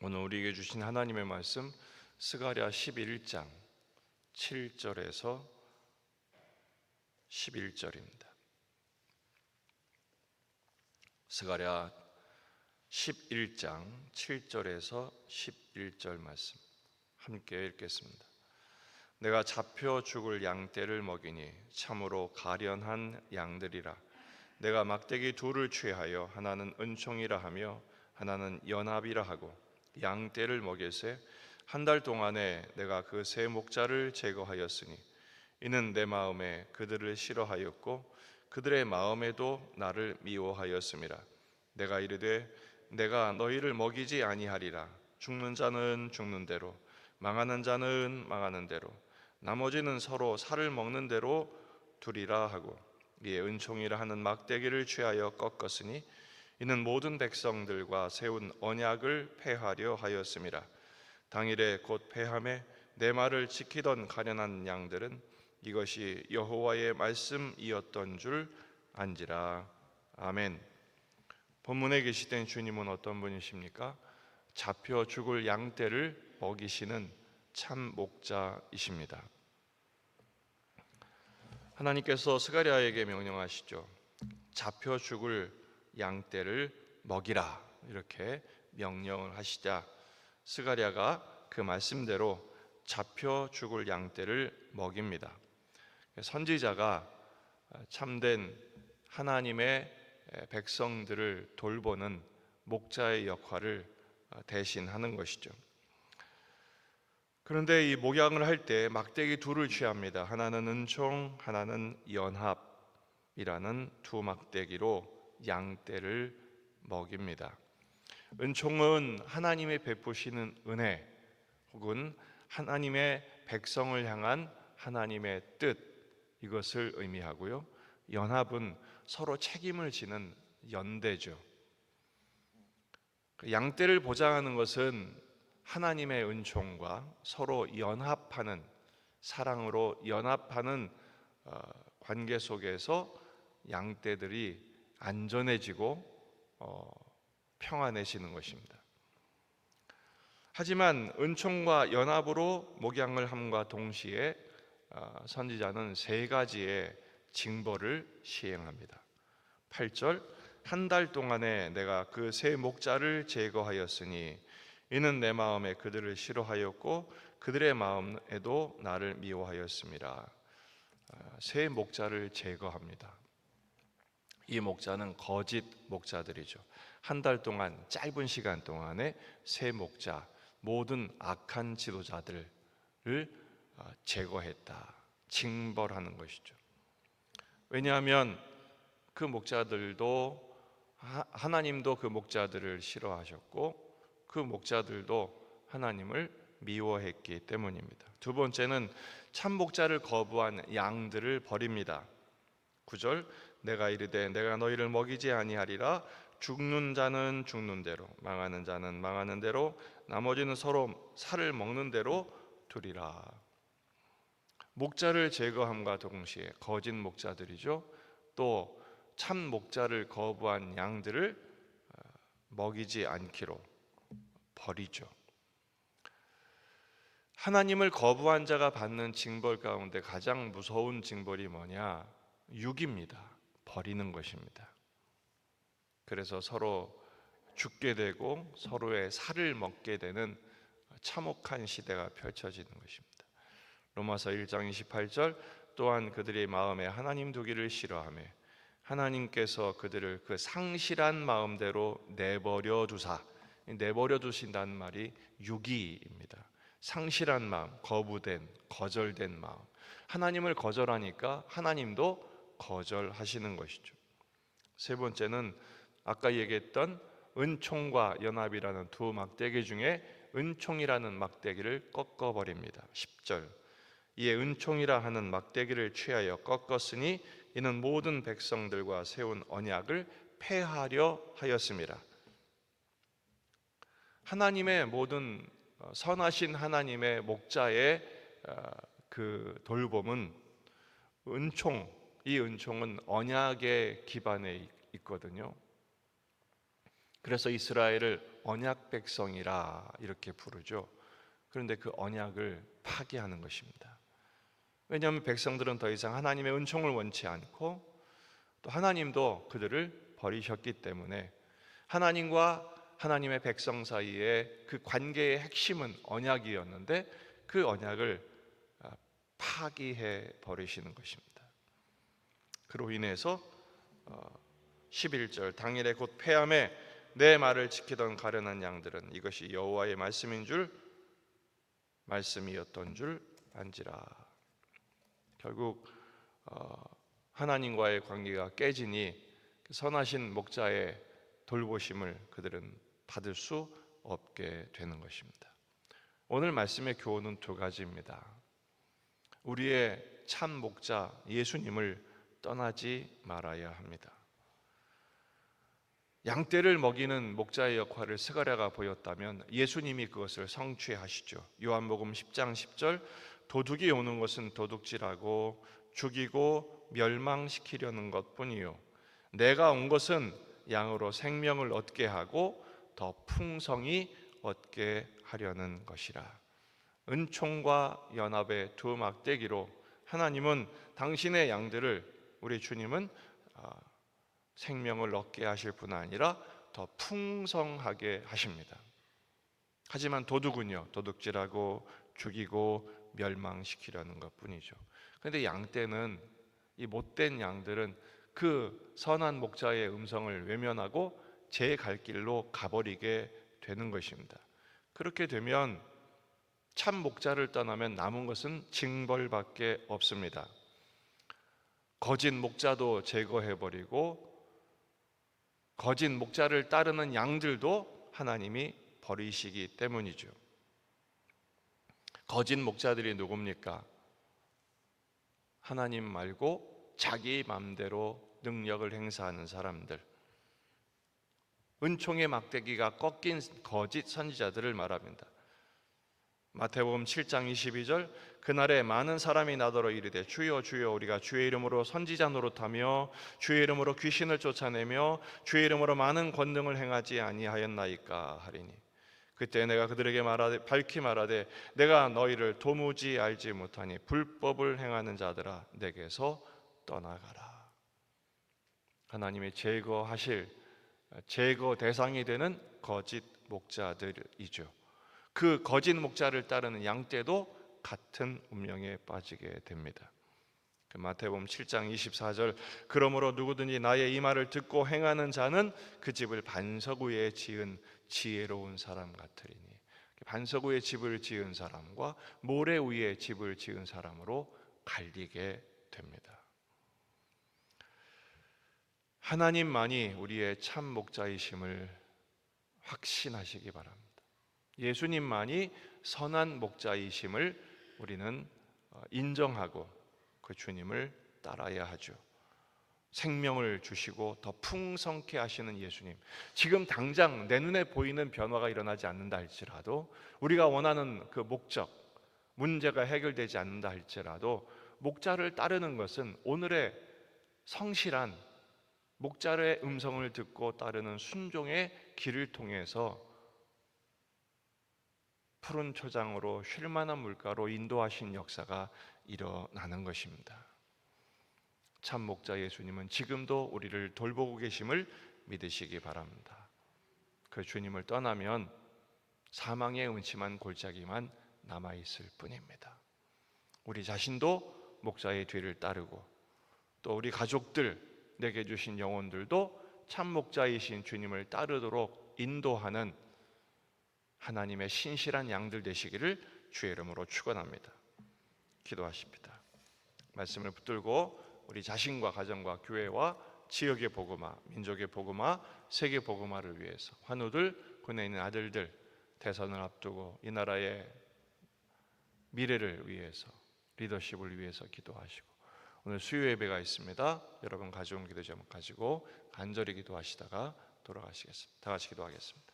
오늘 우리에게 주신 하나님의 말씀 스가랴 11장 7절에서 11절입니다. 스가랴 11장 7절에서 11절 말씀 함께 읽겠습니다. 내가 잡혀 죽을 양떼를 먹이니 참으로 가련한 양들이라. 내가 막대기 둘을 취하여 하나는 은총이라 하며 하나는 연합이라 하고 양떼를 먹일새 한 달 동안에 내가 그 세 목자를 제거하였으니 이는 내 마음에 그들을 싫어하였고 그들의 마음에도 나를 미워하였음이라. 내가 이르되 내가 너희를 먹이지 아니하리라. 죽는 자는 죽는 대로, 망하는 자는 망하는 대로, 나머지는 서로 살을 먹는 대로 두리라 하고 이에 은총이라 하는 막대기를 취하여 꺾었으니 이는 모든 백성들과 세운 언약을 폐하려 하였음이라. 당일에 곧 폐함에 내 말을 지키던 가련한 양들은 이것이 여호와의 말씀이었던 줄 안지라. 아멘. 본문에 계시된 주님은 어떤 분이십니까? 잡혀 죽을 양떼를 먹이시는 참 목자이십니다. 하나님께서 스가랴에게 명령하시죠. 잡혀 죽을 양떼를 먹이라, 이렇게 명령을 하시자 스가랴가 그 말씀대로 잡혀 죽을 양떼를 먹입니다. 선지자가 참된 하나님의 백성들을 돌보는 목자의 역할을 대신하는 것이죠. 그런데 이 목양을 할 때 막대기 둘을 취합니다. 하나는 은총, 하나는 연합이라는 두 막대기로 양떼를 먹입니다. 은총은 하나님의 베푸시는 은혜 혹은 하나님의 백성을 향한 하나님의 뜻, 이것을 의미하고요. 연합은 서로 책임을 지는 연대죠. 양떼를 보장하는 것은 하나님의 은총과 서로 연합하는, 사랑으로 연합하는 관계 속에서 양떼들이 안전해지고 평안해지는 것입니다. 하지만 은총과 연합으로 목양을 함과 동시에 선지자는 세 가지의 징벌을 시행합니다. 8절, 한 달 동안에 내가 그 세 목자를 제거하였으니 이는 내 마음에 그들을 싫어하였고 그들의 마음에도 나를 미워하였습니다. 세 목자를 제거합니다. 이 목자는 거짓 목자들이죠. 한 달 동안, 짧은 시간 동안에 세 목자, 모든 악한 지도자들을 제거했다, 징벌하는 것이죠. 왜냐하면 그 목자들도, 하나님도 그 목자들을 싫어하셨고 그 목자들도 하나님을 미워했기 때문입니다. 두 번째는 참 목자를 거부한 양들을 버립니다. 9절, 내가 이르되 내가 너희를 먹이지 아니하리라. 죽는 자는 죽는 대로, 망하는 자는 망하는 대로, 나머지는 서로 살을 먹는 대로 두리라. 목자를 제거함과 동시에 거짓 목자들이죠, 또 참 목자를 거부한 양들을 먹이지 않기로 버리죠. 하나님을 거부한 자가 받는 징벌 가운데 가장 무서운 징벌이 뭐냐? 육입니다. 버리는 것입니다. 그래서 서로 죽게 되고 서로의 살을 먹게 되는 참혹한 시대가 펼쳐지는 것입니다. 로마서 1장 28절, 또한 그들의 마음에 하나님 두기를 싫어하며 하나님께서 그들을 그 상실한 마음대로 내버려 두사, 내버려 두신다는 말이 유기입니다. 상실한 마음, 거부된, 거절된 마음. 하나님을 거절하니까 하나님도 거절하시는 것이죠. 세 번째는 아까 얘기했던 은총과 연합이라는 두 막대기 중에 은총이라는 막대기를 꺾어버립니다. 10절, 이에 은총이라 하는 막대기를 취하여 꺾었으니 이는 모든 백성들과 세운 언약을 폐하려 하였습니다. 하나님의 모든 선하신 하나님의 목자의 그 돌봄은 은총, 이 은총은 언약의 기반에 있거든요. 그래서 이스라엘을 언약 백성이라 이렇게 부르죠. 그런데 그 언약을 파기하는 것입니다. 왜냐하면 백성들은 더 이상 하나님의 은총을 원치 않고 또 하나님도 그들을 버리셨기 때문에 하나님과 하나님의 백성 사이의 그 관계의 핵심은 언약이었는데 그 언약을 파기해 버리시는 것입니다. 그로 인해서 11절 당일에 곧 패함에 내 말을 지키던 가련한 양들은 이것이 여호와의 말씀이었던 줄 안지라. 결국 하나님과의 관계가 깨지니 선하신 목자의 돌보심을 그들은 받을 수 없게 되는 것입니다. 오늘 말씀의 교훈은 두 가지입니다. 우리의 참 목자 예수님을 떠나지 말아야 합니다. 양떼를 먹이는 목자의 역할을 스가랴가 보였다면 예수님이 그것을 성취하시죠. 요한복음 10장 10절 도둑이 오는 것은 도둑질하고 죽이고 멸망시키려는 것뿐이요 내가 온 것은 양으로 생명을 얻게 하고 더 풍성히 얻게 하려는 것이라. 은총과 연합의 두 막대기로 하나님은 당신의 양들을 우리 주님은 생명을 얻게 하실 뿐 아니라 더 풍성하게 하십니다. 하지만 도둑은요, 도둑질하고 죽이고 멸망시키려는 것뿐이죠. 그런데 양떼는, 이 못된 양들은 그 선한 목자의 음성을 외면하고 제 갈 길로 가버리게 되는 것입니다. 그렇게 되면 참 목자를 떠나면 남은 것은 징벌밖에 없습니다. 거짓 목자도 제거해버리고 거짓 목자를 따르는 양들도 하나님이 버리시기 때문이죠. 거짓 목자들이 누굽니까? 하나님 말고 자기 마음대로 능력을 행사하는 사람들, 은총의 막대기가 꺾인 거짓 선지자들을 말합니다. 마태복음 7장 22절 그날에 많은 사람이 나더러 이르되 주여 주여 우리가 주의 이름으로 선지자 노릇하며 주의 이름으로 귀신을 쫓아내며 주의 이름으로 많은 권능을 행하지 아니하였나이까 하리니 그때 내가 그들에게 밝히 말하되 내가 너희를 도무지 알지 못하니 불법을 행하는 자들아 내게서 떠나가라. 하나님이 제거 대상이 되는 거짓 목자들이죠. 그 거짓 목자를 따르는 양떼도 같은 운명에 빠지게 됩니다. 마태복음 7장 24절 그러므로 누구든지 나의 이 말을 듣고 행하는 자는 그 집을 반석 위에 지은 지혜로운 사람 같으리니 반석 위에 집을 지은 사람과 모래 위에 집을 지은 사람으로 갈리게 됩니다. 하나님만이 우리의 참 목자이심을 확신하시기 바랍니다. 예수님만이 선한 목자이심을 우리는 인정하고 그 주님을 따라야 하죠. 생명을 주시고 더 풍성케 하시는 예수님, 지금 당장 내 눈에 보이는 변화가 일어나지 않는다 할지라도 우리가 원하는 그 목적, 문제가 해결되지 않는다 할지라도 목자를 따르는 것은 오늘의 성실한 목자의 음성을 듣고 따르는 순종의 길을 통해서 푸른 초장으로 쉴만한 물가로 인도하신 역사가 일어나는 것입니다. 참 목자 예수님은 지금도 우리를 돌보고 계심을 믿으시기 바랍니다. 그 주님을 떠나면 사망의 음침한 골짜기만 남아있을 뿐입니다. 우리 자신도 목자의 뒤를 따르고 또 우리 가족들, 내게 주신 영혼들도 참 목자이신 주님을 따르도록 인도하는 하나님의 신실한 양들 되시기를 주의 이름으로 축원합니다. 기도하십니다. 말씀을 붙들고 우리 자신과 가정과 교회와 지역의 복음화, 민족의 복음화, 세계 복음화를 위해서 환우들, 군에 있는 아들들 대선을 앞두고 이 나라의 미래를 위해서, 리더십을 위해서 기도하시고 오늘 수요 예배가 있습니다. 여러분 가져온 기도 제목 가지고 간절히 기도하시다가 돌아가시겠습니다. 다 같이 기도하겠습니다.